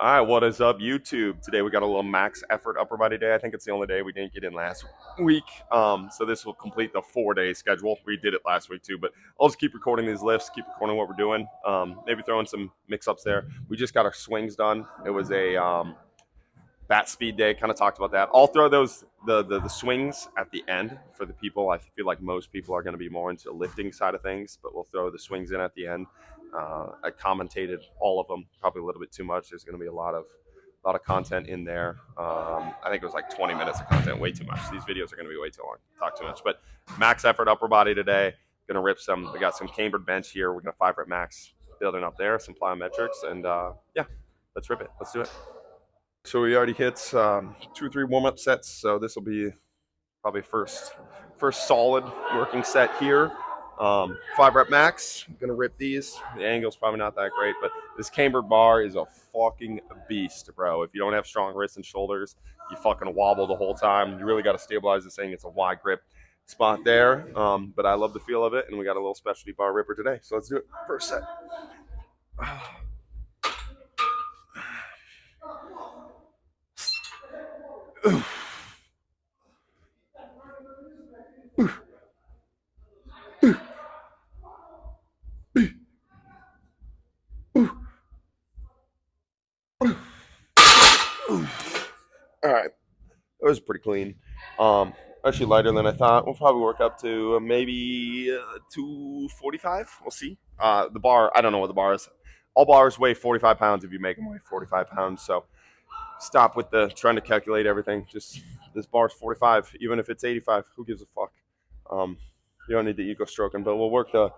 All right, what is up, YouTube? Today we got a little max effort upper body day. I think it's the only day we didn't get in last week. So this will complete the 4-day schedule. We did it last week too, but I'll just keep recording these lifts, keep recording what we're doing. Maybe throwing some mix-ups there. We just got our swings done. It was a bat speed day. Kind of talked about that. I'll throw those the swings at the end for the people. I feel like most people are going to be more into the lifting side of things, but we'll throw the swings in at the end. I commentated all of them, probably a little bit too much. There's going to be a lot of content in there. I think it was like 20 minutes of content, way too much. These videos are going to be way too long. Talk too much, but max effort upper body today. Gonna rip some. We got some cambered bench here. We're gonna 5 rep max building up there, some plyometrics, and yeah, let's rip it. Let's do it. So we already hit 2 or 3 warm up sets. So this will be probably first solid working set here. 5 rep max. I'm gonna rip these. The angle's probably not that great, but this cambered bar is a fucking beast, bro. If you don't have strong wrists and shoulders, you fucking wobble the whole time. You really got to stabilize this thing. It's a wide grip spot there. But I love the feel of it, and we got a little specialty bar ripper today. So let's do it. First set. All right, that was pretty clean. Actually lighter than I thought. We'll probably work up to maybe 245. We'll see. The bar, I don't know what the bar is. All bars weigh 45 pounds if you make them weigh 45 pounds. So stop with the trying to calculate everything. Just this bar's 45, even if it's 85. Who gives a fuck? You don't need the ego stroking, but we'll work the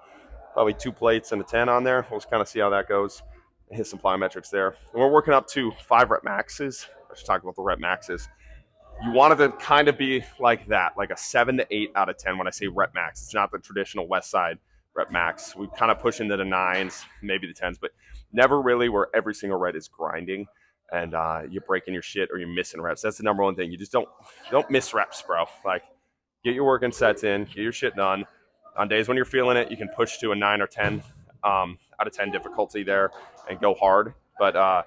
probably 2 plates and a 10 on there. We'll just kind of see how that goes. Hit some plyometrics there. And we're working up to 5 rep maxes. Let's talk about the rep maxes. You want it to kind of be like that, like a 7 to 8 out of 10 when I say rep max. It's not the traditional West Side rep max. We kind of push into the 9s, maybe the 10s, but never really where every single rep is grinding and you're breaking your shit or you're missing reps. That's the number one thing. You just don't miss reps, bro. Like, get your working sets in, get your shit done. On days when you're feeling it, you can push to a 9 or 10 out of 10 difficulty there and go hard. But I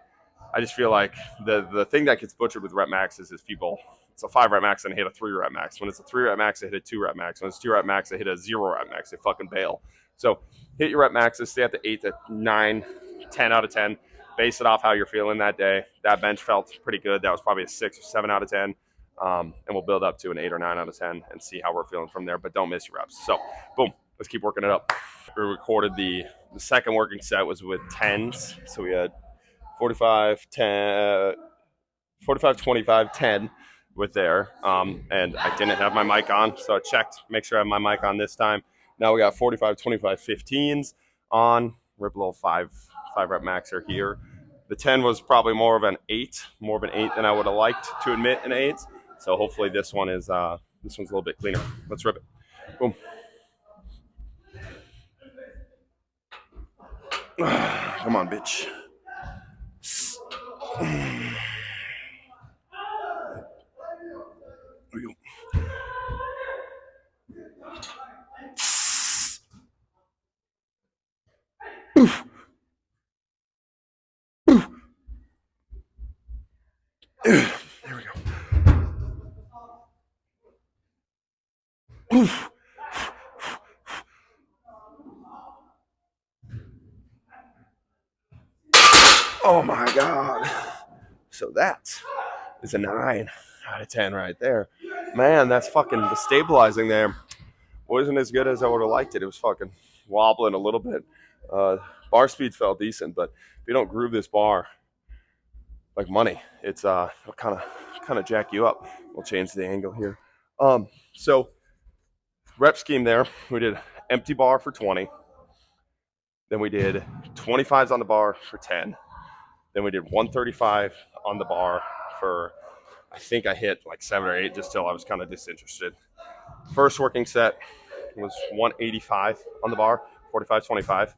just feel like the thing that gets butchered with rep maxes is people. It's a 5 rep max and they hit a 3 rep max. When it's a 3 rep max, they hit a 2 rep max. When it's 2 rep max, they hit a 0 rep max. They fucking bail. So hit your rep maxes, stay at the 8 to 9, 10 out of 10. Base it off how you're feeling that day. That bench felt pretty good. That was probably a 6 or 7 out of 10. And we'll build up to an 8 or 9 out of 10 and see how we're feeling from there. But don't miss your reps. So boom, let's keep working it up. We recorded the second working set was with 10s. So we had 45, 10, 45, 25, 10 with there. And I didn't have my mic on, so I checked, make sure I have my mic on this time. Now we got 45, 25, 15s on. Rip a little 5 rep maxer here. The 10 was probably more of an 8 than I would have liked to admit an 8. So hopefully this one's a little bit cleaner. Let's rip it. Boom. Come on, bitch. There we go. Oof. Oof. There we go. Oof. Oh my God. So that is a 9 out of 10 right there. Man, that's fucking stabilizing there. Wasn't as good as I would have liked it. It was fucking wobbling a little bit. Bar speed felt decent, but if you don't groove this bar like money, it's it'll kind of jack you up. We'll change the angle here. So rep scheme there. We did empty bar for 20. Then we did 25s on the bar for 10. Then we did 135 on the bar for, I think I hit like 7 or 8 just till I was kind of disinterested. First working set was 185 on the bar, 45, 25.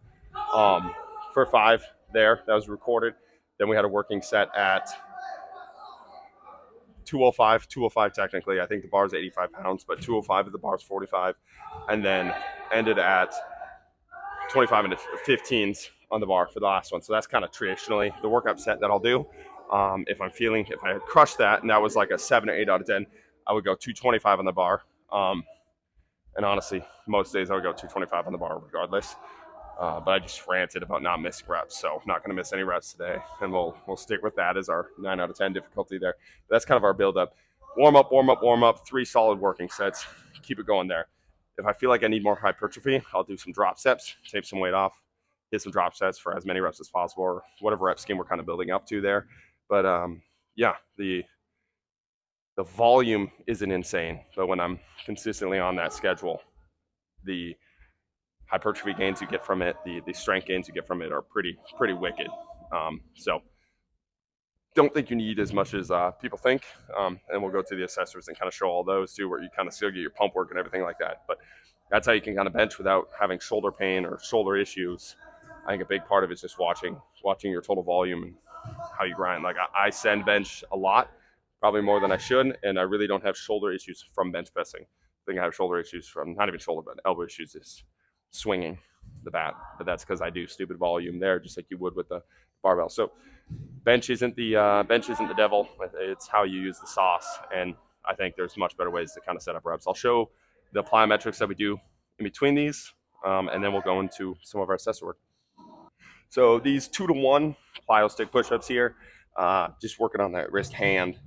For 5 there, that was recorded. Then we had a working set at 205 technically. I think the bar is 85 pounds, but 205 of the bar is 45. And then ended at 25 into 15s on the bar for the last one. So that's kind of traditionally the workout set that I'll do. If I had crushed that and that was like a 7 or 8 out of 10, I would go 225 on the bar. And honestly, most days I would go 225 on the bar regardless. But I just ranted about not missing reps, so I'm not going to miss any reps today, and we'll stick with that as our 9 out of 10 difficulty there. But that's kind of our build up. Warm up, warm up, warm up. 3 solid working sets. Keep it going there. If I feel like I need more hypertrophy, I'll do some drop steps, take some weight off, get some drop sets for as many reps as possible, or whatever rep scheme we're kind of building up to there. But yeah, the volume isn't insane, but when I'm consistently on that schedule, the hypertrophy gains you get from it, the strength gains you get from it are pretty wicked. So don't think you need as much as people think. And we'll go to the accessories and kind of show all those too, where you kind of still get your pump work and everything like that. But that's how you can kind of bench without having shoulder pain or shoulder issues. I think a big part of it is just watching your total volume and how you grind. Like I send bench a lot, probably more than I should, and I really don't have shoulder issues from bench pressing. I think I have shoulder issues from not even shoulder, but elbow issues is swinging the bat. But that's because I do stupid volume there, just like you would with the barbell. So bench isn't the devil. It's how you use the sauce, and I think there's much better ways to kind of set up reps. I'll show the plyometrics that we do in between these, and then we'll go into some of our accessory work. So these 2-to-1 plyo stick push-ups here, just working on that wrist, hand,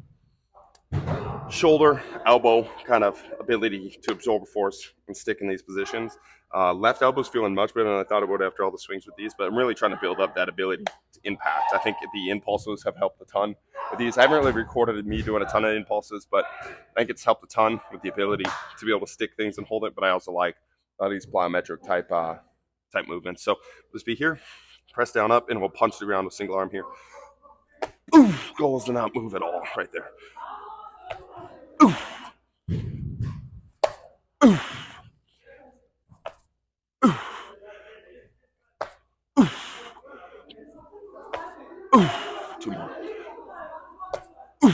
shoulder, elbow kind of ability to absorb force and stick in these positions. Left elbow's feeling much better than I thought it would after all the swings with these, but I'm really trying to build up that ability to impact. I think the impulses have helped a ton with these. I haven't really recorded me doing a ton of impulses, but I think it's helped a ton with the ability to be able to stick things and hold it. But I also like these plyometric type movements. So let's be here, press down up, and we'll punch the ground with single arm here. Ooh, goal is to not move at all right there. Ooh. Ooh. Ooh. Ooh. Ooh. 2 more. Ooh.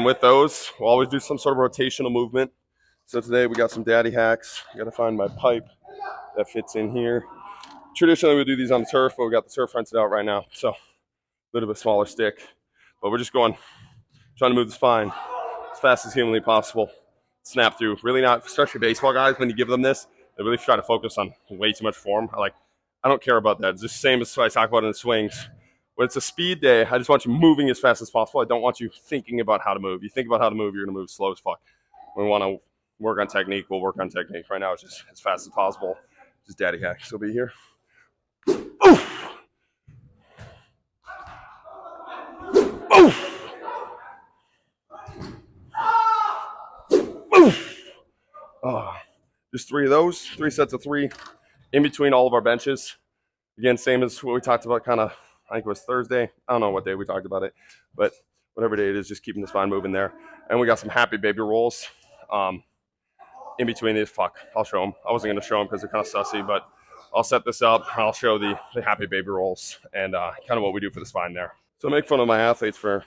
With those, we'll always do some sort of rotational movement. So today we got some daddy hacks. I gotta find my pipe that fits in here. Traditionally we do these on the turf, but we got the turf rented out right now. So a bit of a smaller stick. But we're just trying to move the spine as fast as humanly possible. Snap through. Really not, especially baseball guys, when you give them this, they really try to focus on way too much form. I don't care about that. It's the same as I talk about in the swings. When it's a speed day, I just want you moving as fast as possible. I don't want you thinking about how to move. You think about how to move, you're going to move slow as fuck. When we want to work on technique, we'll work on technique. Right now, it's just as fast as possible. Just daddy hack. So be here. Oof. Oof. Oof. Oh, just 3 of those, 3 sets of 3 in between all of our benches. Again, same as what we talked about kind of, I think it was Thursday. I don't know what day we talked about it, but whatever day it is, just keeping the spine moving there. And we got some happy baby rolls in between these. I'll show them. I wasn't going to show them because they're kind of sussy, but I'll set this up. I'll show the happy baby rolls and kind of what we do for the spine there. So I make fun of my athletes for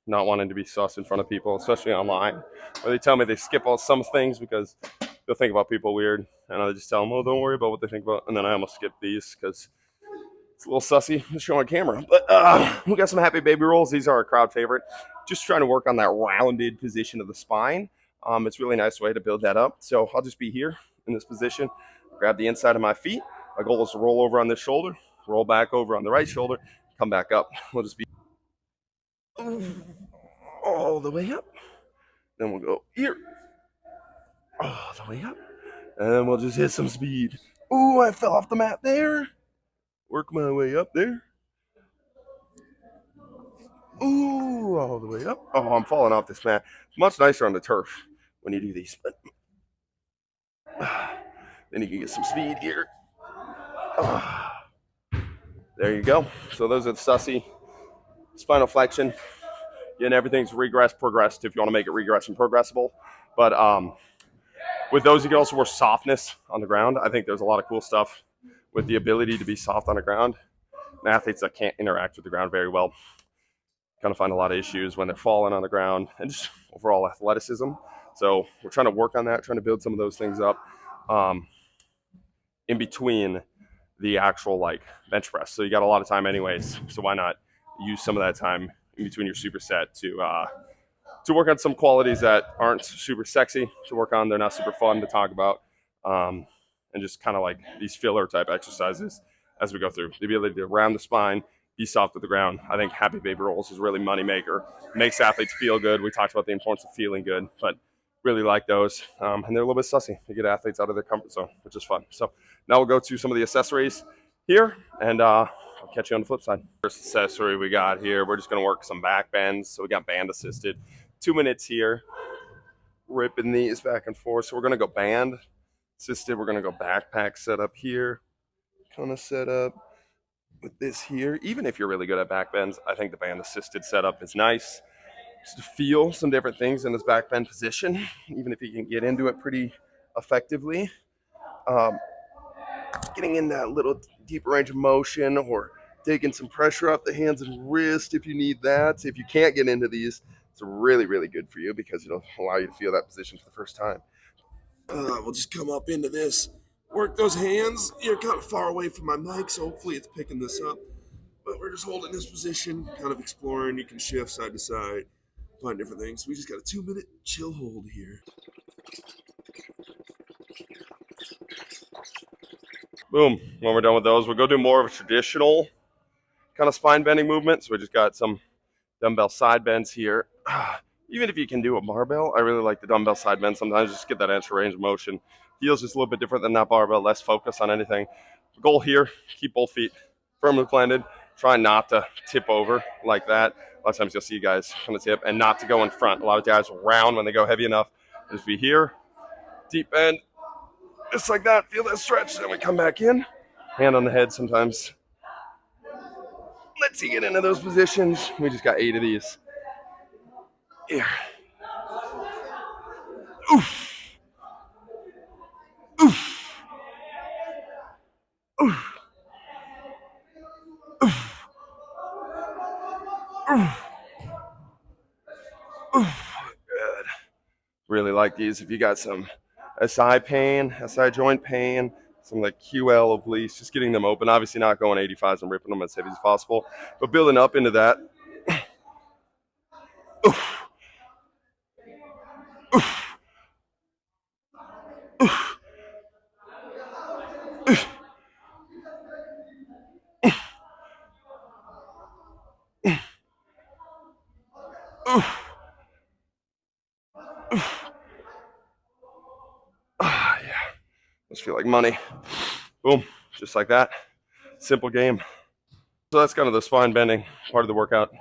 not wanting to be sus in front of people, especially online, where they tell me they skip all some things because they'll think about people weird. And I just tell them, oh, don't worry about what they think about. And then I almost skip these because it's a little sussy to show on camera. But we got some happy baby rolls. These are a crowd favorite. Just trying to work on that rounded position of the spine. It's a really nice way to build that up. So I'll just be here in this position, grab the inside of my feet. My goal is to roll over on this shoulder, roll back over on the right shoulder, come back up. We'll just be all the way up. Then we'll go here, all the way up. And then we'll just hit some speed. Ooh, I fell off the mat there. Work my way up there. Ooh, all the way up. Oh, I'm falling off this mat. Much nicer on the turf when you do these. But then you can get some speed here. There you go. So those are the sussy spinal flexion. Again, everything's progressed if you want to make it regress and progressible. But with those, you can also work softness on the ground. I think there's a lot of cool stuff with the ability to be soft on the ground. And athletes that can't interact with the ground very well kind of find a lot of issues when they're falling on the ground and just overall athleticism. So we're trying to work on that, trying to build some of those things up. in between the actual like bench press. So you got a lot of time anyways. So why not use some of that time in between your superset to work on some qualities that aren't super sexy to work on. They're not super fun to talk about, and just kind of like these filler type exercises as we go through. The ability to round the spine, be soft to the ground. I think happy baby rolls is really money maker. Makes athletes feel good. We talked about the importance of feeling good, but really like those. And they're a little bit sussy to get athletes out of their comfort zone, which is fun. So now we'll go to some of the accessories here, and I'll catch you on the flip side. First accessory we got here, we're just going to work some back bends. So we got band assisted. 2 minutes here, ripping these back and forth. So we're going to go band assisted. We're going to go backpack setup here, kind of set up with this here. Even if you're really good at back bends, I think the band assisted setup is nice. Just to feel some different things in this back bend position, even if you can get into it pretty effectively. Um, Getting in that little deeper range of motion, or taking some pressure off the hands and wrist if you need that. If you can't get into these, it's really, really good for you because it'll allow you to feel that position for the first time. We'll just come up into this, work those hands. You're kind of far away from my mic, so hopefully it's picking this up. But we're just holding this position, kind of exploring. You can shift side to side, find different things. We just got a 2-minute chill hold here. Boom. When we're done with those, we'll go do more of a traditional kind of spine bending movement. So we just got some dumbbell side bends here. Even if you can do a barbell, I really like the dumbbell side bend. Sometimes just get that extra range of motion. Feels just a little bit different than that barbell, less focus on anything. The goal here, keep both feet firmly planted. Try not to tip over like that. A lot of times you'll see guys kind of tip, and not to go in front. A lot of guys will round when they go heavy enough. Just be here, deep bend, just like that. Feel that stretch, then we come back in. Hand on the head sometimes. Let's see, get into those positions. We just got 8 of these. Here. Oof. Oof. Oof. Oof. Oof. Oof. Good. Really like these. If you got some SI pain, SI joint pain, some like QL obliques, just getting them open. Obviously not going 85s and ripping them as heavy as possible, but building up into that. Oof. Oof. Oof. Oof. Oof. Oof. Ah, yeah. Must feel like money. Boom. Just like that. Simple game. So that's kind of the spine bending part of the workout.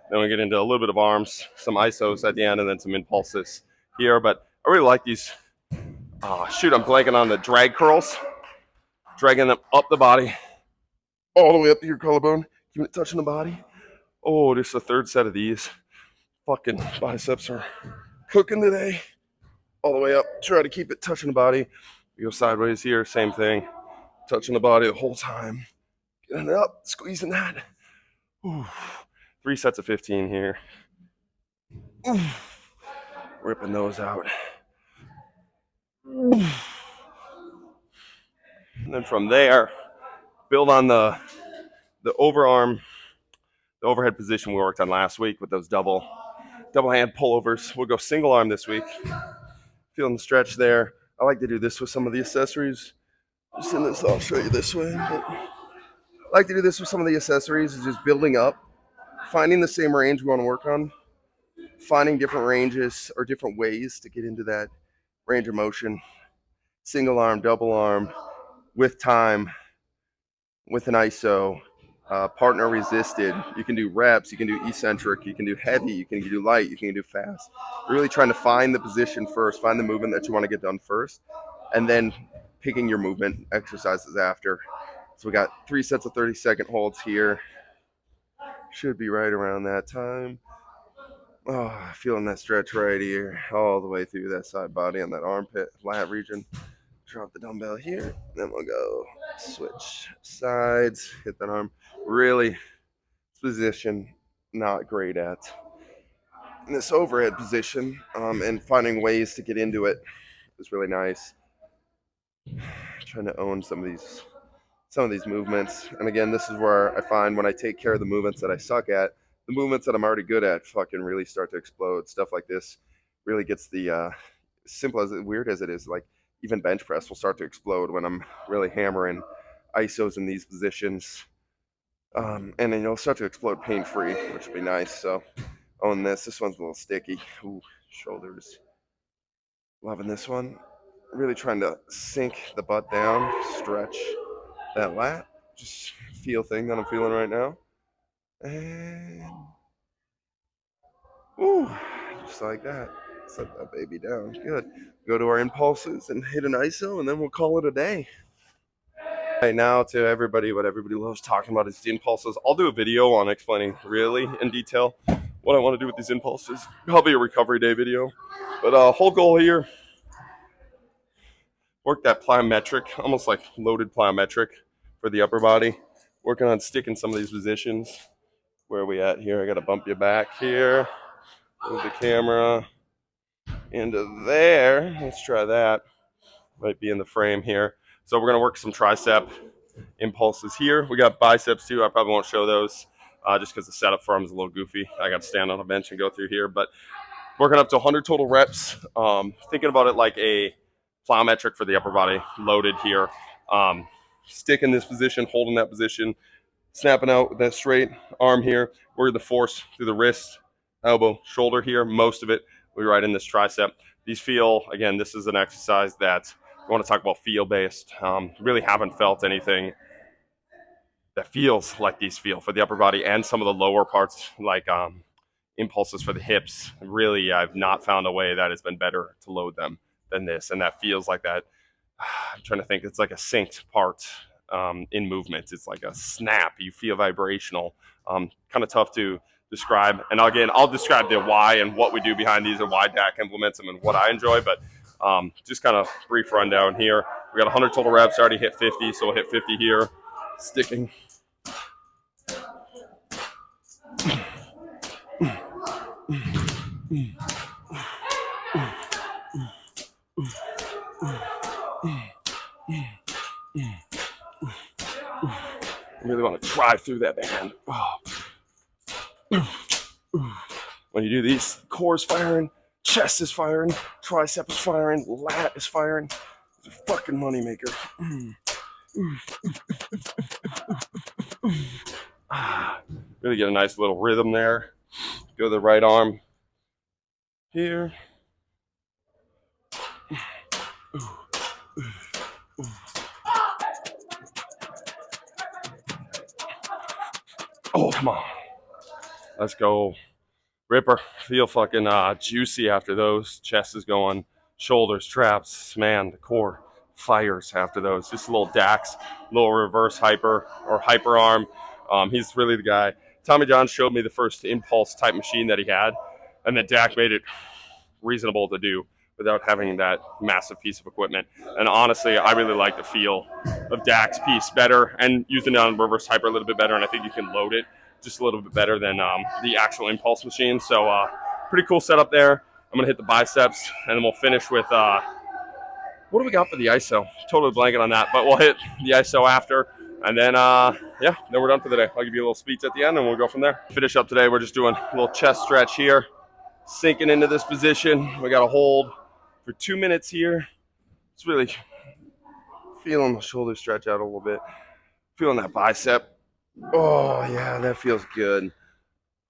Then we get into a little bit of arms, some isos at the end, and then some impulses here. But I really like these. Shoot, I'm blanking on the drag curls. Dragging them up the body, all the way up to your collarbone. Keep it touching the body. Oh, just the third set of these. Fucking biceps are cooking today. All the way up. Try to keep it touching the body. We go sideways here, same thing. Touching the body the whole time. Getting it up, squeezing that. Ooh. 3 sets of 15 here. Ooh. Ripping those out. Ooh. And then from there, build on the overarm, the overhead position we worked on last week with those double hand pullovers. We'll go single arm this week. Feeling the stretch there. I like to do this with some of the accessories. Just in this, I'll show you this way. But I like to do this with some of the accessories, is just building up, finding the same range we want to work on, finding different ranges or different ways to get into that range of motion. Single arm, double arm, with time, with an ISO, partner resisted. You can do reps, you can do eccentric, you can do heavy, you can do light, you can do fast. You're really trying to find the position first, find the movement that you want to get done first, and then picking your movement exercises after. So we got 3 sets of 30-second holds here. Should be right around that time. Oh, feeling that stretch right here, all the way through that side body and that armpit, lat region. Drop the dumbbell here, then we'll go switch sides, hit that arm. Really, position not great at. In this overhead position, and finding ways to get into it is really nice. Trying to own some of these movements. And again, this is where I find when I take care of the movements that I suck at, the movements that I'm already good at fucking really start to explode. Stuff like this really gets the simple as weird as it is, like even bench press will start to explode when I'm really hammering isos in these positions. And then you'll start to explode pain free, which would be nice. So own this. This one's a little sticky. Ooh, shoulders. Loving this one. Really trying to sink the butt down, stretch that lat. Just feel thing that I'm feeling right now. And ooh, just like that. Set that baby down. Good. Go to our impulses and hit an ISO, and then we'll call it a day. Right now, to everybody, what everybody loves talking about is the impulses. I'll do a video on explaining really in detail what I want to do with these impulses. Probably a recovery day video. But whole goal here, work that plyometric, almost like loaded plyometric for the upper body. Working on sticking some of these positions. Where are we at here? I got to bump you back here. Move the camera into there. Let's try that. Might be in the frame here. So we're going to work some tricep impulses here. We got biceps too. I probably won't show those just because the setup for them is a little goofy. I got to stand on a bench and go through here. But working up to 100 total reps. Thinking about it like a plyometric for the upper body, loaded here. Stick in this position, holding that position, snapping out with that straight arm here. We're the force through the wrist, elbow, shoulder here. Most of it we right in this tricep. These feel, again, this is an exercise that I want to talk about feel-based. Really haven't felt anything that feels like these feel for the upper body and some of the lower parts, like impulses for the hips. Really, I've not found a way that has been better to load them than this, and that feels like that. I'm trying to think. It's like a synced part in movement. It's like a snap. You feel vibrational. Kind of tough to describe. And again, I'll describe the why and what we do behind these and why DAC implements them and what I enjoy. But just kind of brief rundown here. We got 100 total reps. Already hit 50, so we'll hit 50 here. Sticking. I really want to drive through that band. Oh. When you do these, core is firing, chest is firing, tricep is firing, lat is firing. It's a fucking moneymaker. Really get a nice little rhythm there. Go to the right arm here. Oh, come on. Let's go. Ripper. Feel fucking juicy after those. Chest is going. Shoulders, traps. Man, the core fires after those. Just a little DAX, little reverse hyper or hyper arm. He's really the guy. Tommy John showed me the first impulse type machine that he had, and then DAC made it reasonable to do without having that massive piece of equipment. And honestly, I really like the feel of DAC's piece better and using it on reverse hyper a little bit better. And I think you can load it just a little bit better than the actual impulse machine. So pretty cool setup there. I'm gonna hit the biceps and then we'll finish with what do we got for the ISO? Totally blanking on that, but we'll hit the ISO after. And then, yeah, then we're done for the day. I'll give you a little speech at the end and we'll go from there. Finish up today. We're just doing a little chest stretch here. Sinking into this position. We got to hold for 2 minutes here. It's really feeling the shoulder stretch out a little bit. Feeling that bicep. Oh, yeah, that feels good.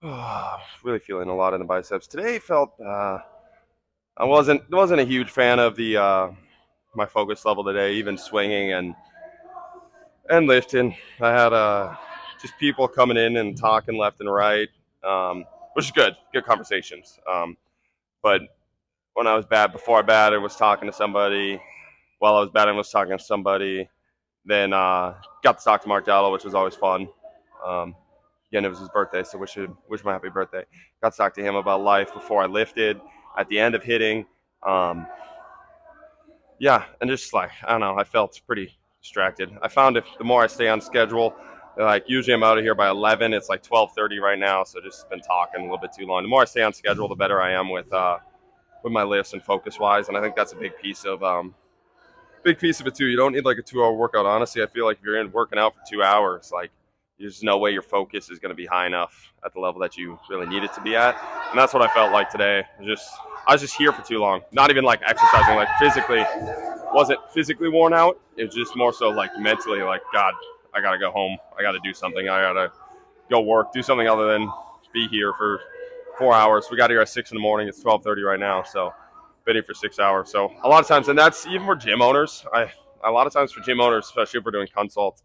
Oh, really feeling a lot in the biceps. Today felt, I wasn't a huge fan of the my focus level today, even swinging and lifting. I had just people coming in and talking left and right, which is good conversations. But when I was bad, before I batted, was talking to somebody. While I was batting, was talking to somebody. Then got to talk to Mark Dallow, which was always fun. Again, it was his birthday, so wish him a happy birthday. Got to talk to him about life before I lifted, at the end of hitting. Yeah, and just like, I don't know, I felt pretty distracted. I found if the more I stay on schedule, like usually I'm out of here by 11. It's like 12:30 right now, so just been talking a little bit too long. The more I stay on schedule, the better I am with my lifts and focus wise, and I think that's a big piece of big piece of it too. You don't need like a 2 hour workout. Honestly, I feel like if you're in working out for 2 hours, like there's no way your focus is going to be high enough at the level that you really need it to be at. And that's what I felt like today. I was just here for too long. Not even like exercising, like physically, wasn't physically worn out. It was just more so like mentally, like God, I gotta go home. I gotta do something. I gotta go work, do something other than be here for 4 hours. We got here at 6 in the morning. It's 12:30 right now, so been here for 6 hours. So a lot of times, and that's even for gym owners. A lot of times for gym owners, especially if we're doing consults,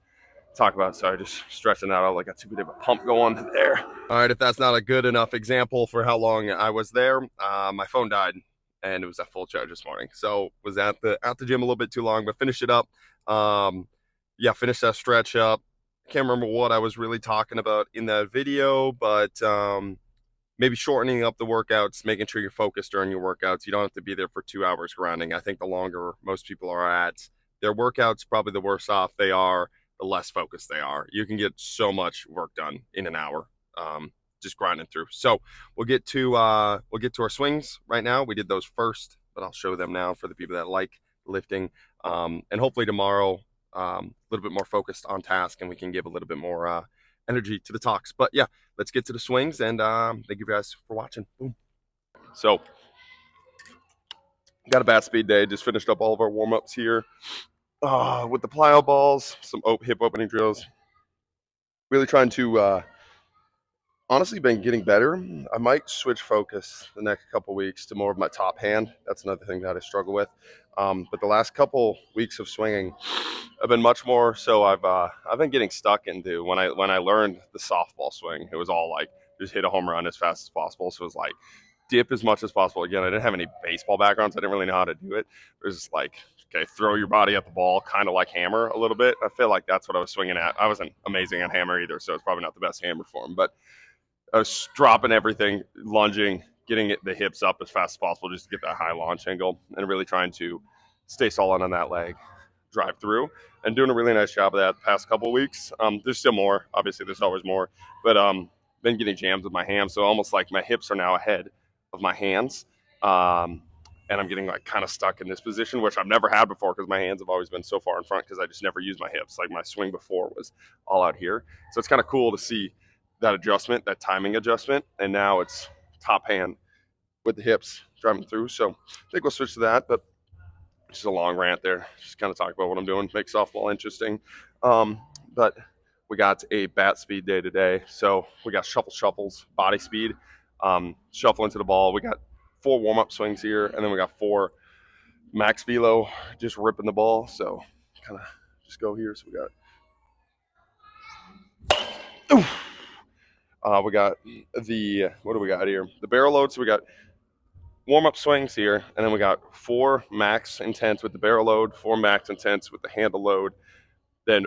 talk about. Sorry, just stretching that out like a too big of a pump going there. All right, if that's not a good enough example for how long I was there, my phone died and it was at full charge this morning. So was at the gym a little bit too long, but finished it up. Yeah, finished that stretch up. Can't remember what I was really talking about in that video, but maybe shortening up the workouts, making sure you're focused during your workouts. You don't have to be there for 2 hours grinding. I think the longer most people are at their workouts, probably the worse off they are, the less focused they are. You can get so much work done in an hour, just grinding through. So we'll get to our swings right now. We did those first, but I'll show them now for the people that like lifting. And hopefully tomorrow, a little bit more focused on task, and we can give a little bit more energy to the talks. But yeah, let's get to the swings, and thank you guys for watching. Boom. So got a bat speed day. Just finished up all of our warm-ups here with the plyo balls, some hip opening drills. Really trying to honestly been getting better. I might switch focus the next couple weeks to more of my top hand. That's another thing that I struggle with. But the last couple weeks of swinging, I've been much more so. I've been getting stuck into when I learned the softball swing. It was all like just hit a home run as fast as possible. So it was like dip as much as possible. Again, I didn't have any baseball background, so I didn't really know how to do it. It was like, okay, throw your body at the ball, kind of like hammer a little bit. I feel like that's what I was swinging at. I wasn't amazing at hammer either, so it's probably not the best hammer form, but I was dropping everything, lunging, getting the hips up as fast as possible just to get that high launch angle, and really trying to stay solid on that leg, drive through, and doing a really nice job of that the past couple of weeks. There's still more. Obviously, there's always more. But been getting jammed with my hands, so almost like my hips are now ahead of my hands. And I'm getting like kind of stuck in this position, which I've never had before because my hands have always been so far in front because I just never used my hips. Like my swing before was all out here. So it's kind of cool to see that adjustment, that timing adjustment, and now it's top hand with the hips driving through. So I think we'll switch to that, but just a long rant there. Just kind of talk about what I'm doing, make softball interesting. But we got a bat speed day today. So we got shuffles, body speed, shuffle into the ball. We got 4 warm-up swings here, and then we got 4 max velo, just ripping the ball. So kind of just go here. So we got we got what do we got here? The barrel load. So we got warm-up swings here, and then we got 4 max intense with the barrel load, 4 max intense with the handle load, then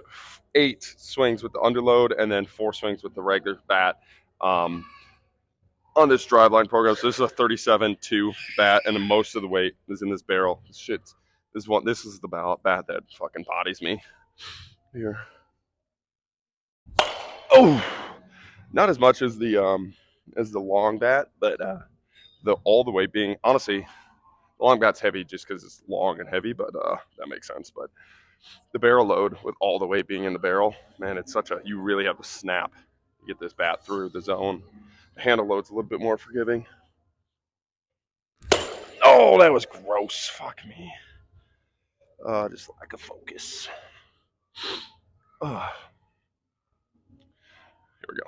8 swings with the underload, and then 4 swings with the regular bat on this driveline program. So this is a 37-2 bat, and most of the weight is in this barrel. This is the bat that fucking bodies me here. Oh, not as much as the long bat, but all the weight being honestly, the long bat's heavy just because it's long and heavy, but that makes sense. But the barrel load with all the weight being in the barrel, man, it's you really have to snap to get this bat through the zone. The handle load's a little bit more forgiving. Oh, that was gross. Fuck me. Just lack of focus. Here we go.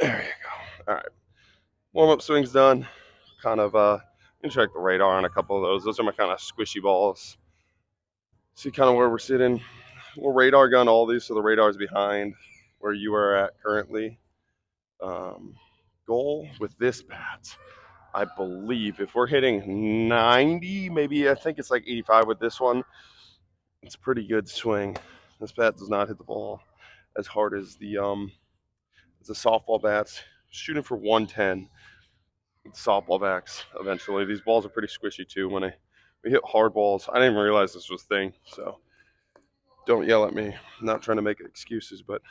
There you go. All right. Warm-up swing's done. Kind of, you can check the radar on a couple of those. Those are my kind of squishy balls. See kind of where we're sitting. We'll radar gun all these, so the radar's behind where you are at currently. Goal with this bat, I believe, if we're hitting 90, maybe I think it's like 85 with this one. It's a pretty good swing. This bat does not hit the ball as hard as the softball bats. Shooting for 110 with softball bats eventually. These balls are pretty squishy too. When we hit hard balls, I didn't even realize this was a thing. So Don't yell at me. I'm not trying to make excuses, but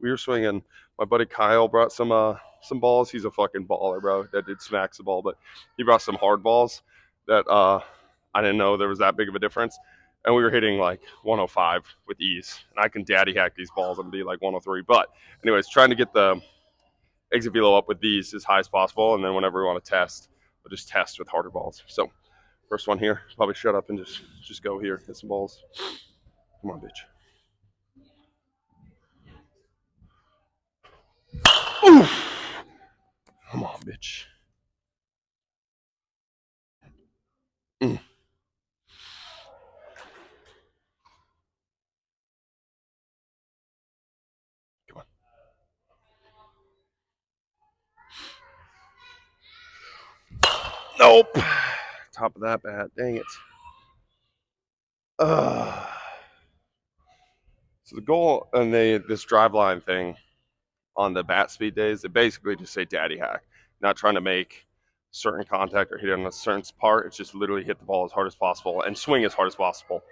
we were swinging. My buddy Kyle brought some balls. He's a fucking baller, bro. That dude smacks the ball, but he brought some hard balls that I didn't know there was that big of a difference. And we were hitting like 105 with ease. And I can daddy hack these balls and be like 103. But anyways, trying to get the exit velo up with these as high as possible, and then whenever we want to test, we'll just test with harder balls. So first one here, probably shut up and just go here, hit some balls. Come on, bitch. Oof. Come on, bitch. Mm. Come on. Nope. Top of that bat. Dang it. Uh, so the goal and this drive line thing on the bat speed days, they basically just say daddy hack. Not trying to make certain contact or hit it on a certain part. It's just literally hit the ball as hard as possible and swing as hard as possible.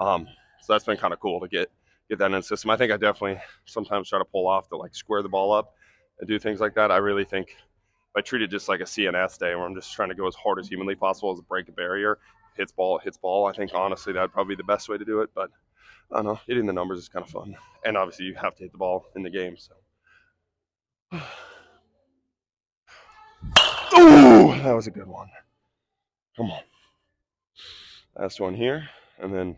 So that's been kind of cool to get that in the system. I think I definitely sometimes try to pull off to like square the ball up and do things like that. I really think if I treat it just like a CNS day where I'm just trying to go as hard as humanly possible as a break a barrier, hits ball. I think honestly that'd probably be the best way to do it. But I don't know, hitting the numbers is kind of fun. And obviously you have to hit the ball in the game. So ooh, that was a good one. Come on. Last one here. And then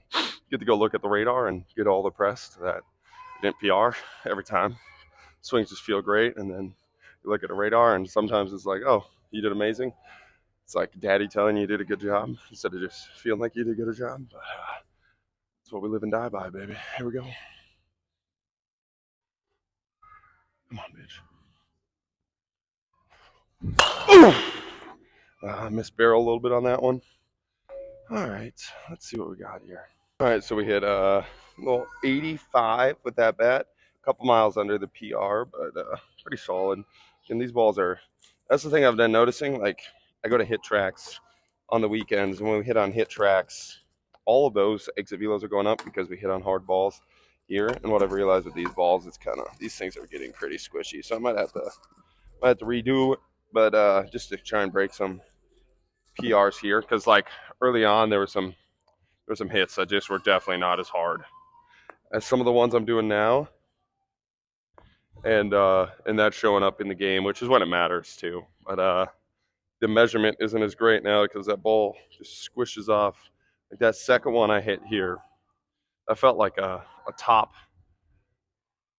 get to go look at the radar and get all the press that didn't PR every time. Swings just feel great. And then you look at a radar and sometimes it's like, oh, you did amazing. It's like daddy telling you did a good job instead of just feeling like you did a good job. But that's what we live and die by, baby. Here we go. Come on, bitch. Ooh! I missed barrel a little bit on that one. All right, let's see what we got here. All right, so we hit a little 85 with that bat, a couple miles under the PR, but pretty solid. And these balls are, that's the thing I've been noticing. Like, I go to hit tracks on the weekends, and when we hit on hit tracks, all of those exit velos are going up because we hit on hard balls here. And what I've realized with these balls, it's kind of, these things are getting pretty squishy. So I might have to redo, but just to try and break some PRs here, because like early on there were some hits that just were definitely not as hard as some of the ones I'm doing now, and that's showing up in the game, which is when it matters too. But the measurement isn't as great now because that ball just squishes off. Like that second one I hit here, I felt like a top,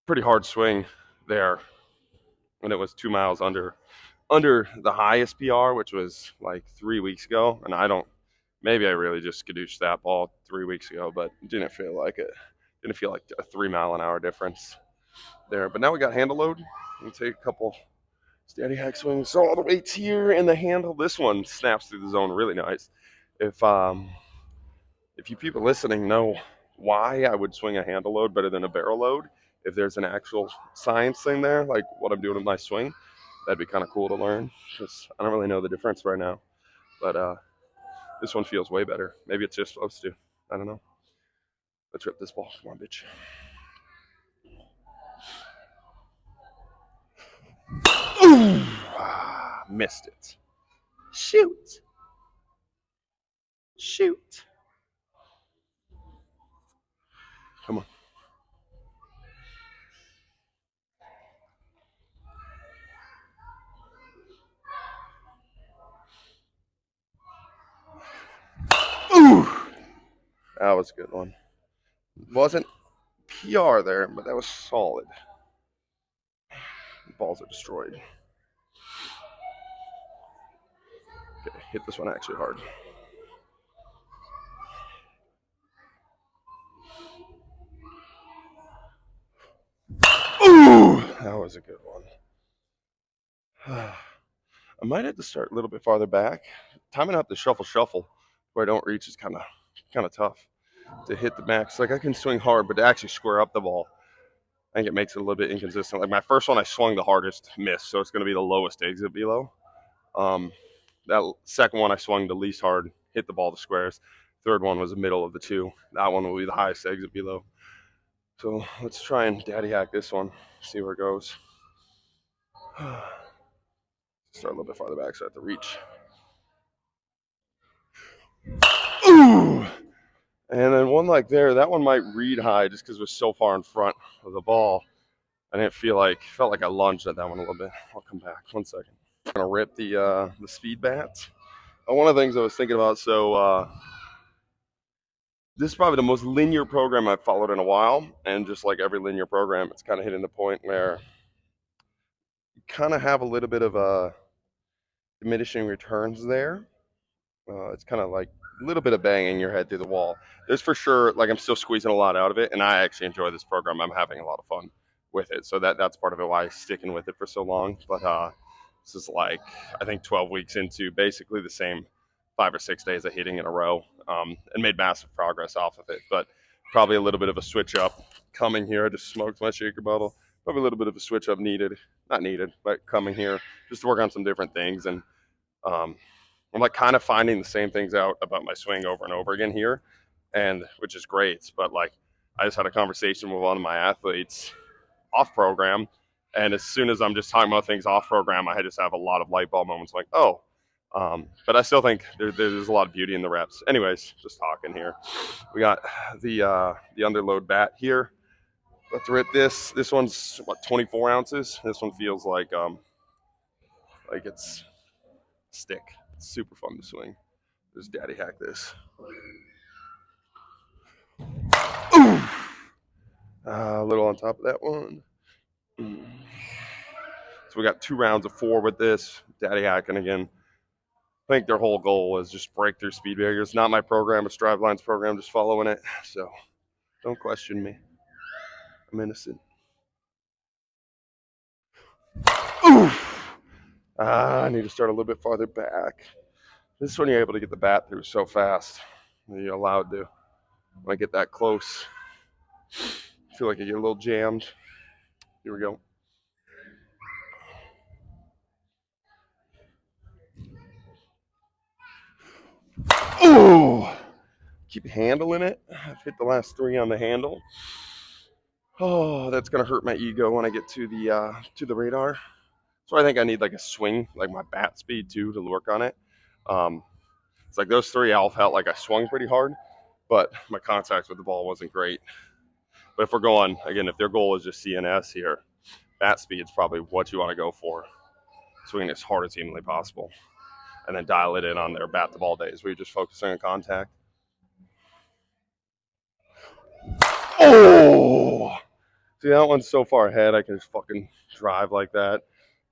pretty hard swing there, and it was 2 miles under the highest PR, which was like 3 weeks ago. And I don't, maybe I really just skadooched that ball 3 weeks ago, but it didn't feel like it. Didn't feel like a 3 mile an hour difference there. But now we got handle load. We take a couple steady hack swings. So all the weights here in the handle. This one snaps through the zone really nice. If you people listening know why I would swing a handle load better than a barrel load, if there's an actual science thing there, like what I'm doing with my swing, that'd be kind of cool to learn. Because I don't really know the difference right now. But this one feels way better. Maybe it's just supposed to. I don't know. Let's rip this ball. Come on, bitch. Ooh, missed it. Shoot. Shoot. Come on. Ooh, that was a good one. Wasn't PR there, but that was solid. The balls are destroyed. Okay, hit this one actually hard. Ooh, that was a good one. I might have to start a little bit farther back. Timing out the shuffle where I don't reach is kind of tough to hit the max. Like I can swing hard, but to actually square up the ball, I think it makes it a little bit inconsistent. Like my first one, I swung the hardest, missed, so it's going to be the lowest exit below. That second one, I swung the least hard, hit the ball to squares. Third one was the middle of the two. That one will be the highest exit below. So let's try and daddy hack this one, see where it goes. Start a little bit farther back so I have to reach. Ooh! And then one like there, that one might read high just because it was so far in front of the ball. I didn't felt like I lunged at that one a little bit. I'll come back 1 second. I'm gonna rip the speed bats. One of the things I was thinking about, this is probably the most linear program I've followed in a while, and just like every linear program, it's kind of hitting the point where you kind of have a little bit of a diminishing returns there. It's kind of like a little bit of banging your head through the wall. There's for sure, like I'm still squeezing a lot out of it, and I actually enjoy this program. I'm having a lot of fun with it, so that's part of it why I'm sticking with it for so long. But this is like I think 12 weeks into basically the same 5 or 6 days of hitting in a row, and made massive progress off of it. But probably a little bit of a switch up coming here. I just smoked my shaker bottle. Probably a little bit of a switch up needed, not needed, but coming here just to work on some different things and. Um, I'm like kind of finding the same things out about my swing over and over again here, and which is great. But like, I just had a conversation with one of my athletes off program, and as soon as I'm just talking about things off program, I just have a lot of light bulb moments like, oh. But I still think there's a lot of beauty in the reps. Anyways, just talking here. We got the underload bat here. Let's rip this. This one's what 24 ounces. This one feels like it's stick. It's super fun to swing. Just daddy hack this. Ooh! A little on top of that one. So we got 2 rounds of 4 with this. Daddy hacking again. I think their whole goal is just break through speed barriers. Not my program, it's Drivelines program, just following it. So don't question me. I'm innocent. Ooh! I need to start a little bit farther back. This is when you're able to get the bat through so fast. You're allowed to. When I get that close, I feel like I get a little jammed. Here we go. Ooh! Keep handling it. I've hit the last 3 on the handle. Oh, that's gonna hurt my ego when I get to the radar. So I think I need like a swing, like my bat speed too, to work on it. Um, it's like those 3 I felt like I swung pretty hard, but my contact with the ball wasn't great. But if we're going again, if their goal is just CNS here, bat speed is probably what you want to go for. Swinging as hard as humanly possible, and then dial it in on their bat the ball days where you're just focusing on contact. Oh! See, that one's so far ahead, I can just fucking drive like that.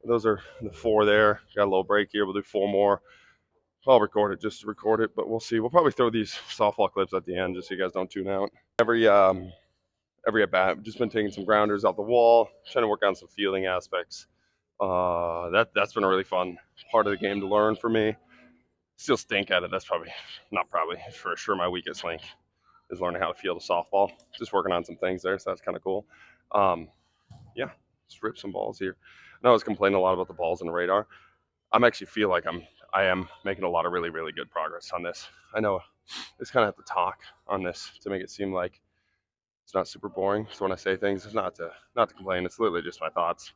Those are the 4 there. Got a little break here. We'll do 4 more. I'll record it just to record it, but we'll see. We'll probably throw these softball clips at the end just so you guys don't tune out. Every at bat, just been taking some grounders out the wall, trying to work on some fielding aspects. That's been a really fun part of the game to learn for me. Still stink at it. That's probably for sure my weakest link is learning how to field a softball. Just working on some things there, so that's kind of cool. Yeah, just rip some balls here. I know I was complaining a lot about the balls and the radar. I'm actually feel like I am making a lot of really, really good progress on this. I know it's kind of have to talk on this to make it seem like it's not super boring. So when I say things, it's not to complain. It's literally just my thoughts.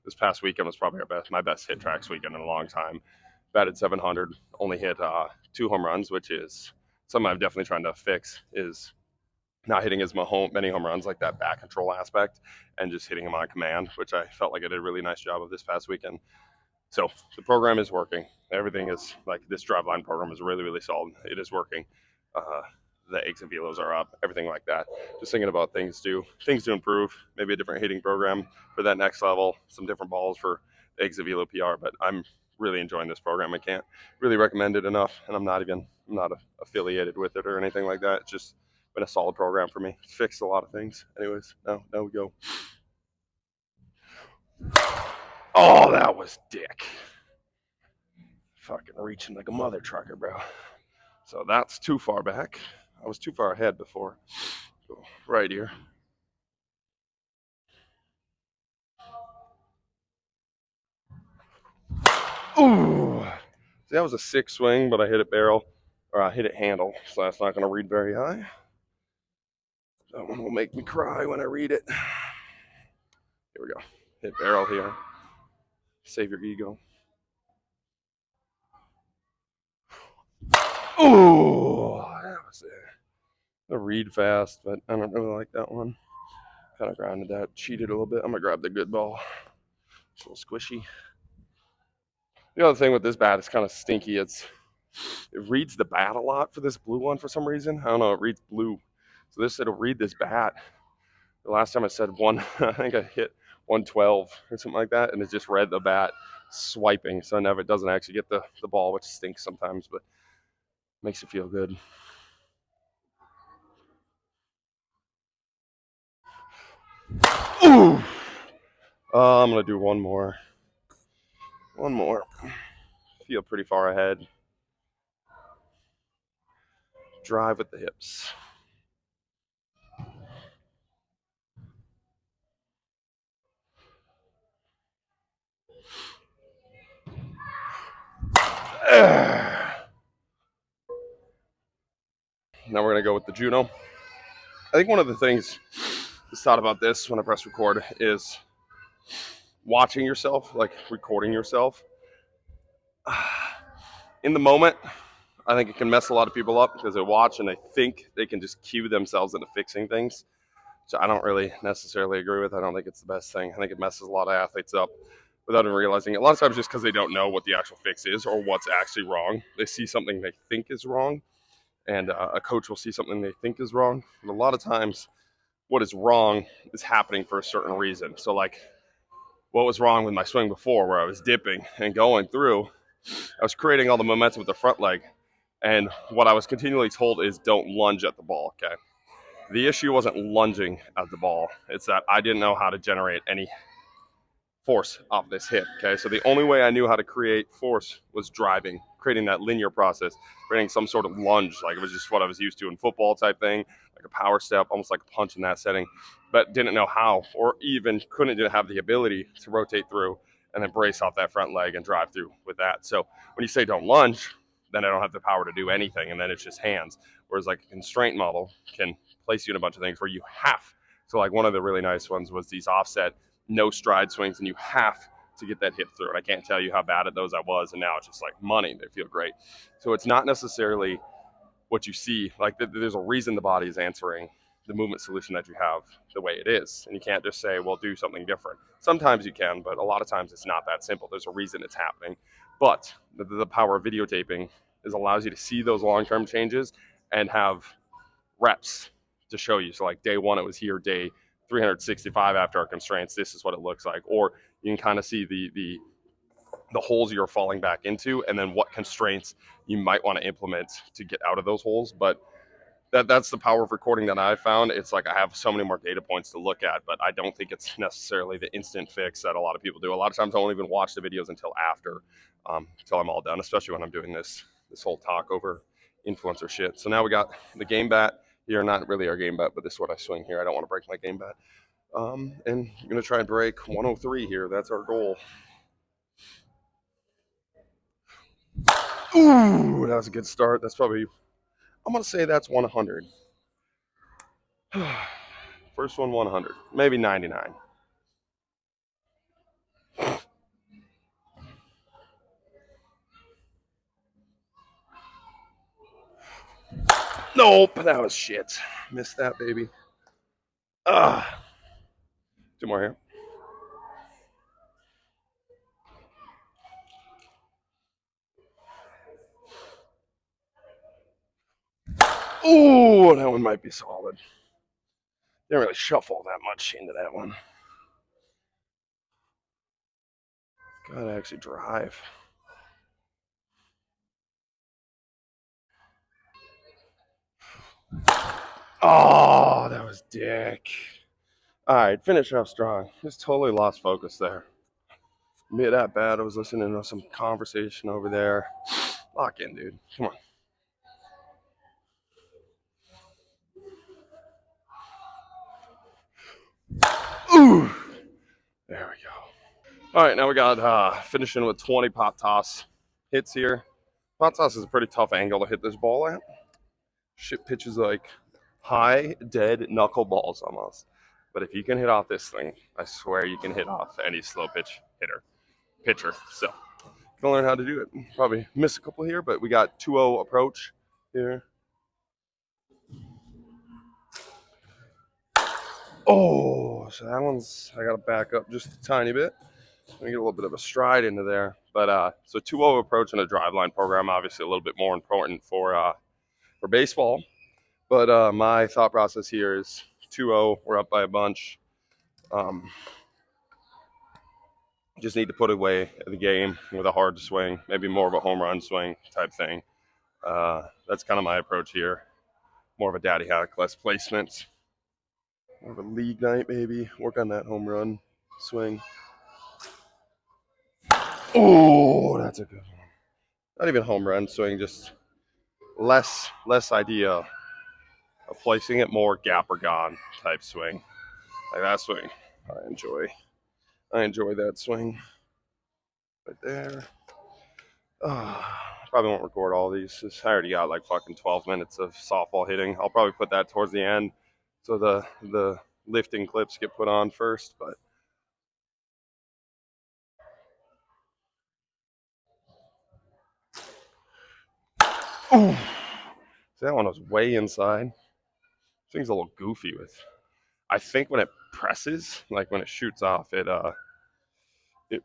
This past weekend was probably my best hit tracks weekend in a long time. Batted 700, only hit 2 home runs, which is something I'm definitely trying to fix. Is not hitting as many home runs, like that bat control aspect, and just hitting them on command, which I felt like I did a really nice job of this past weekend. So the program is working. Everything is like this Driveline program is really, really solid. It is working. Uh, the eggs and velos are up, everything like that. Just thinking about things to improve. Maybe a different hitting program for that next level. Some different balls for the eggs and velo PR. But I'm really enjoying this program. I can't really recommend it enough, and I'm not affiliated with it or anything like that. It's just been a solid program for me. It's fixed a lot of things. Anyways, now we go. Oh, that was dick. Fucking reaching like a mother trucker, bro. So that's too far back. I was too far ahead before. Go right here. Ooh. See, that was a 6 swing, but I hit it barrel, or I hit it handle, so that's not going to read very high. That one will make me cry when I read it. Here we go. Hit barrel here. Save your ego. Oh, that was a read fast, but I don't really like that one. Kind of grounded that, cheated a little bit. I'm gonna grab the good ball. It's a little squishy. The other thing with this bat is kind of stinky. It reads the bat a lot for this blue one for some reason. I don't know. It reads blue, so it'll read this bat. The last time I said one, I think I hit 112 or something like that, and it just read the bat swiping. So now it doesn't actually get the ball, which stinks sometimes, but makes it feel good. Ooh. I'm gonna do one more. One more. Feel pretty far ahead. Drive with the hips. Now we're gonna go with the Juno. I think one of the things that's thought about this when I press record is watching yourself, like recording yourself. In the moment, I think it can mess a lot of people up because they watch and they think they can just cue themselves into fixing things. So I don't really necessarily agree with. I don't think it's the best thing. I think it messes a lot of athletes up without even realizing it. A lot of times just because they don't know what the actual fix is or what's actually wrong. They see something they think is wrong, and a coach will see something they think is wrong. And a lot of times what is wrong is happening for a certain reason. So like what was wrong with my swing before where I was dipping and going through, I was creating all the momentum with the front leg. And what I was continually told is don't lunge at the ball, okay? The issue wasn't lunging at the ball. It's that I didn't know how to generate any force off this hit, okay? So the only way I knew how to create force was driving, creating that linear process, creating some sort of lunge, like it was just what I was used to in football type thing, like a power step, almost like a punch in that setting, but didn't know how or even couldn't have the ability to rotate through and then brace off that front leg and drive through with that. So when you say don't lunge, then I don't have the power to do anything, and then it's just hands. Whereas like a constraint model can place you in a bunch of things where you have. So like one of the really nice ones was these offset no stride swings, and you have to get that hit through. And I can't tell you how bad at those I was, and now it's just like money. They feel great. So it's not necessarily what you see. Like there's a reason the body is answering the movement solution that you have the way it is, and you can't just say, "Well, do something different." Sometimes you can, but a lot of times it's not that simple. There's a reason it's happening. But the power of videotaping is allows you to see those long-term changes and have reps to show you. So like day one, it was here. Day 365 after our constraints, this is what it looks like. Or you can kind of see the holes you're falling back into, and then what constraints you might want to implement to get out of those holes. But that's the power of recording that I found. It's like I have so many more data points to look at, but I don't think it's necessarily the instant fix that a lot of people do. A lot of times I won't even watch the videos until after, until I'm all done, especially when I'm doing this whole talk over influencer shit. So now we got the game bat here, not really our game bat, but this is what I swing here. I don't want to break my game bat. And I'm going to try and break 103 here. That's our goal. Ooh, that was a good start. That's probably, I'm going to say that's 100. First one 100, maybe 99. Nope, that was shit. Missed that, baby. Ah, two more here. Ooh, that one might be solid. Didn't really shuffle that much into that one. Gotta actually drive. Oh, that was dick. All right, finish off strong. Just totally lost focus there. Me that bad. I was listening to some conversation over there. Lock in, dude. Come on. Ooh. There we go. All right, now we got finishing with 20 pop toss hits here. Pop toss is a pretty tough angle to hit this ball at. Shit pitches like high dead knuckleballs almost. But if you can hit off this thing, I swear you can hit off any slow pitcher. So gonna learn how to do it. Probably miss a couple here, but we got 2-0 approach here. Oh, so that one's I gotta back up just a tiny bit. Let me get a little bit of a stride into there. But so 2-0 approach in a driveline program, obviously a little bit more important for baseball. But my thought process here is 2-0. We're up by a bunch. Just need to put away the game with a hard swing, maybe more of a home run swing type thing. That's kind of my approach here. More of a daddy hack, less placement. More of a league night, maybe. Work on that home run swing. Oh, that's a good one. Not even home run swing, just less idea of placing it, more gap or gone type swing. Like that swing, I enjoy. I enjoy that swing right there. Probably won't record all these. I already got like fucking 12 minutes of softball hitting. I'll probably put that towards the end, so the lifting clips get put on first. But ooh, see, that one was way inside. This thing's a little goofy with. I think when it presses, like when it shoots off, it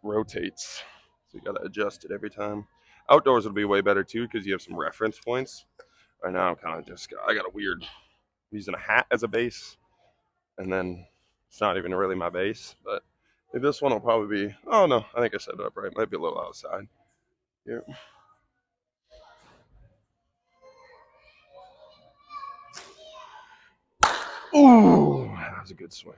rotates. So you gotta adjust it every time. Outdoors would be way better too because you have some reference points. Right now I'm kind of just I got a weird I'm using a hat as a base, and then it's not even really my base. But this one will probably be. Oh no, I think I set it up right. Might be a little outside. Yeah. Ooh, that was a good swing.